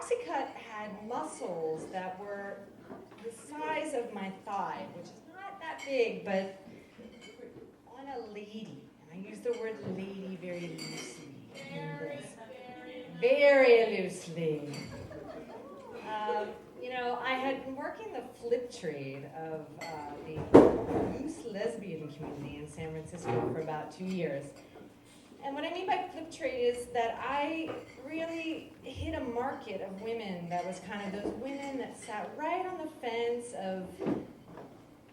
Hyrdoxycut had muscles that were the size of my thigh, which is not that big, but on a lady. And I use the word lady very loosely. Very loosely. I had been working the flip trade of the loose lesbian community in San Francisco for about 2 years. And what I mean by flip trade is that I really hit a market of women that was kind of those women that sat right on the fence of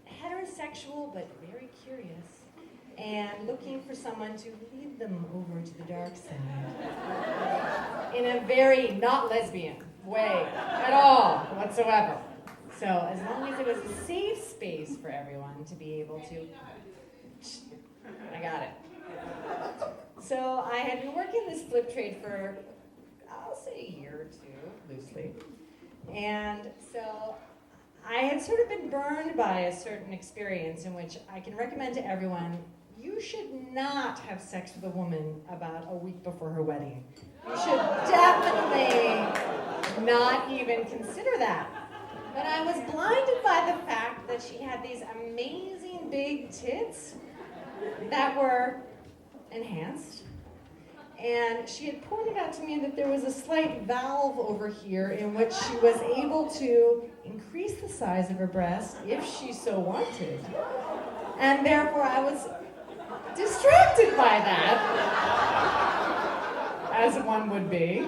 heterosexual but very curious and looking for someone to lead them over to the dark side in a very not lesbian way at all whatsoever. So as long as it was a safe space for everyone to be able to, I got it. So I had been working this flip trade for, I'll say a year or two, loosely. And so I had sort of been burned by a certain experience in which I can recommend to everyone, you should not have sex with a woman about a week before her wedding. You should definitely not even consider that. But I was blinded by the fact that she had these amazing big tits that were enhanced. And she had pointed out to me that there was a slight valve over here in which she was able to increase the size of her breast if she so wanted. And therefore I was distracted by that, as one would be,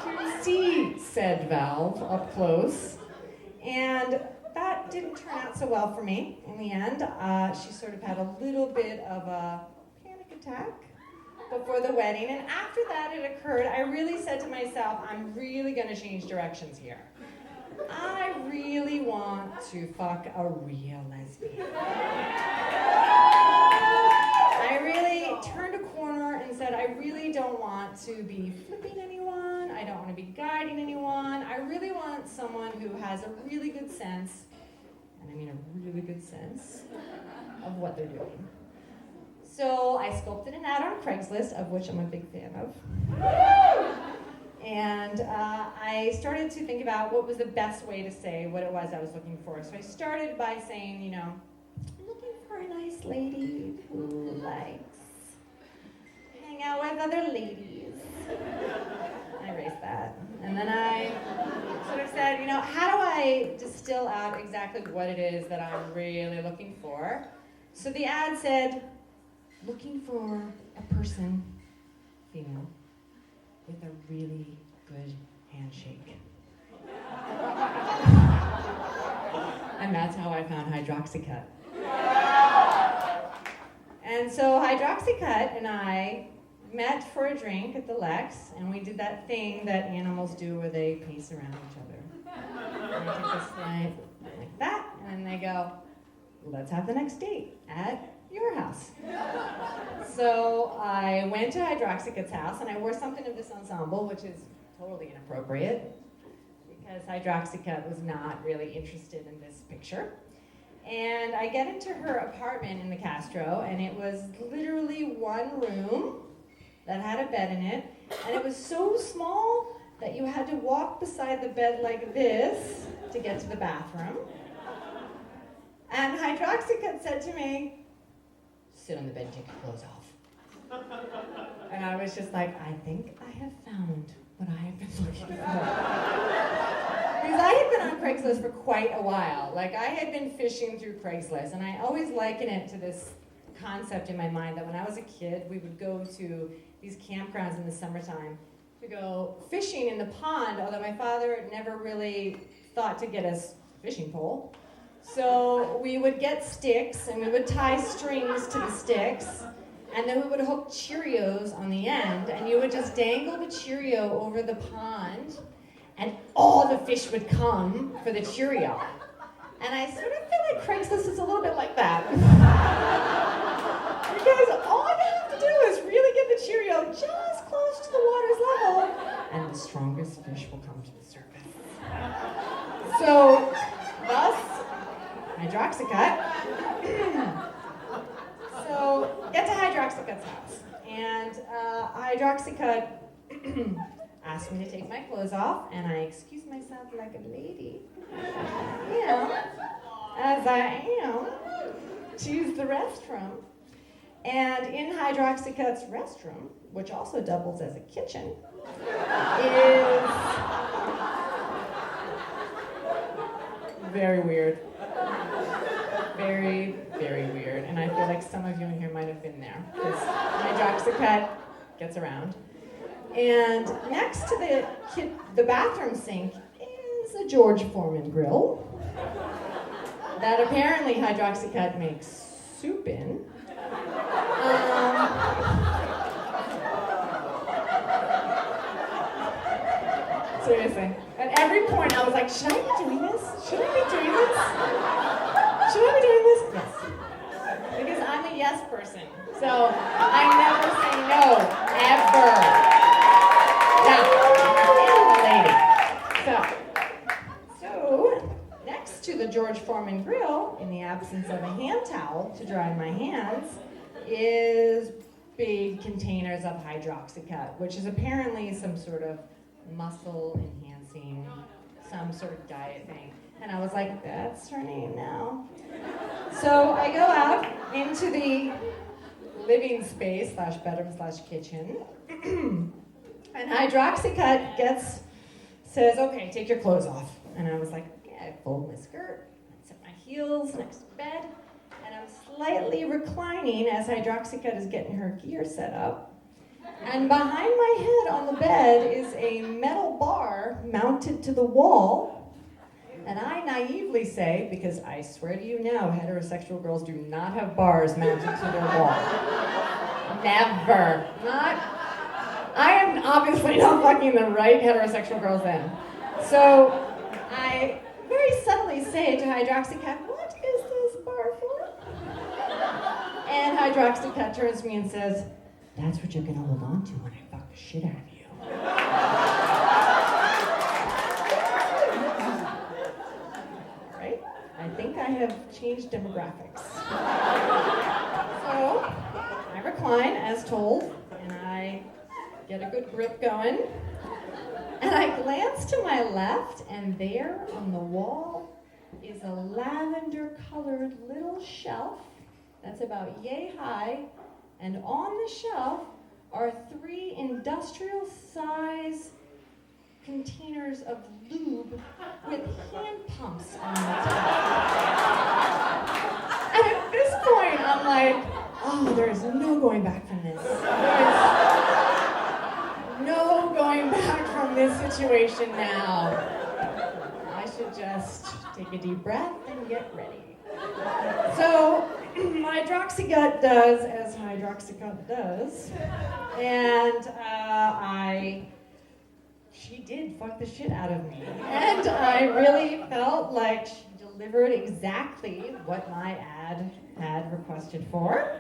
to see said valve up close. And that didn't turn out so well for me in the end. She sort of had a little bit of a panic attack before the wedding. And after that it occurred, I really said to myself, I'm really going to change directions here. I really want to fuck a real lesbian. I really turned a corner and said, I really don't want to be flipping anyone. I don't want to be guiding anyone. I really want someone who has a really good sense, and I mean a really good sense, of what they're doing. So I sculpted an ad on Craigslist, of which I'm a big fan of. And I started to think about what was the best way to say what it was I was looking for. So I started by saying, I'm looking for a nice lady who likes to hang out with other ladies. I erased that. And then I sort of said, how do I distill out exactly what it is that I'm really looking for? So the ad said, looking for a person, female, with a really good handshake. And that's how I found Hyrdoxycut. And so Hyrdoxycut and I met for a drink at the Lex, and we did that thing that animals do where they pace around each other. And they take a slide like that, and then they go, let's have the next date at your house. So I went to Hyrdoxycut's house, and I wore something of this ensemble, which is totally inappropriate, because Hyrdoxycut was not really interested in this picture. And I get into her apartment in the Castro, and it was literally one room that had a bed in it, and it was so small that you had to walk beside the bed like this to get to the bathroom. And Hyrdoxycut said to me, sit on the bed and take your clothes off. And I was just like, I think I have found what I have been looking for. Because I had been on Craigslist for quite a while. Like, I had been fishing through Craigslist, and I always liken it to this concept in my mind that when I was a kid, we would go to these campgrounds in the summertime to go fishing in the pond, although my father never really thought to get us a fishing pole. So we would get sticks, and we would tie strings to the sticks, and then we would hook Cheerios on the end, and you would just dangle the Cheerio over the pond, and all the fish would come for the Cheerio. And I sort of feel like Craigslist is a little bit like that. Because all I have to do is really get the Cheerio just close to the water's level, and the strongest fish will come to the surface. So, thus, Hyrdoxycut. So, get to Hyrdoxycut's house. And Hyrdoxycut asked me to take my clothes off, and I excused myself like a lady, you know, as I am, to use the restroom. And in Hyrdoxycut's restroom, which also doubles as a kitchen, is very weird. Very, very weird. And I feel like some of you in here might have been there, because Hyrdoxycut gets around. And next to the bathroom sink is a George Foreman grill that apparently Hyrdoxycut makes soup in. Seriously. At every point I was like, should I be doing this? Should I be doing this? Should I be doing this? Yes. Because I'm a yes person. So I never say no, ever. Yeah, I'm a lady. So next to the George Foreman grill, in the absence of a hand towel to dry my hands, is big containers of Hyrdoxycut, which is apparently some sort of muscle enhancing, some sort of diet thing. And I was like, that's her name now. So I go out into the living space / bedroom / kitchen, and Hyrdoxycut says, okay, take your clothes off. And I was like, okay, I fold my skirt, I set my heels next to bed, and I'm slightly reclining as Hyrdoxycut is getting her gear set up. And behind my head on the bed is a metal bar mounted to the wall. And I naively say, because I swear to you now, heterosexual girls do not have bars mounted to their wall. Never. I am obviously not fucking the right heterosexual girls then. So I very subtly say to Hyrdoxycut, what is this bar for? And Hyrdoxycut turns to me and says, that's what you're gonna hold on to when I fuck the shit out of you. Right? I think I have changed demographics. So, I recline as told, and I get a good grip going. And I glance to my left, and there on the wall is a lavender-colored little shelf that's about yay high. And on the shelf are 3 industrial-size containers of lube with hand pumps on the top. And at this point, I'm like, oh, there's no going back from this. There's no going back from this situation now. I should just take a deep breath and get ready. So, Hyrdoxycut does as Hyrdoxycut does, and she did fuck the shit out of me. And I really felt like she delivered exactly what my ad had requested for.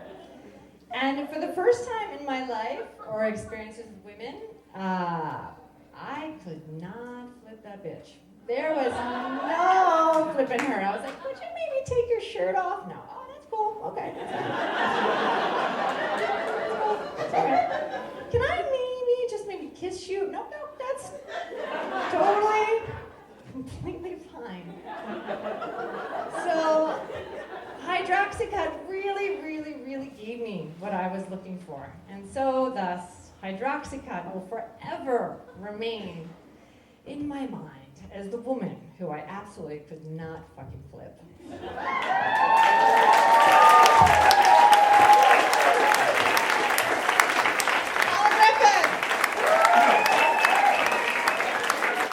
And for the first time in my life, or experiences with women, I could not flip that bitch. There was no flipping her. I was like, would you maybe take your shirt off? No. Oh, that's cool. Okay. That's cool. That's all right. Can I maybe kiss you? Nope, that's totally, completely fine. So, Hyrdoxycut really, really, really gave me what I was looking for. And so, thus, Hyrdoxycut will forever remain in my mind as the woman who I absolutely could not fucking flip.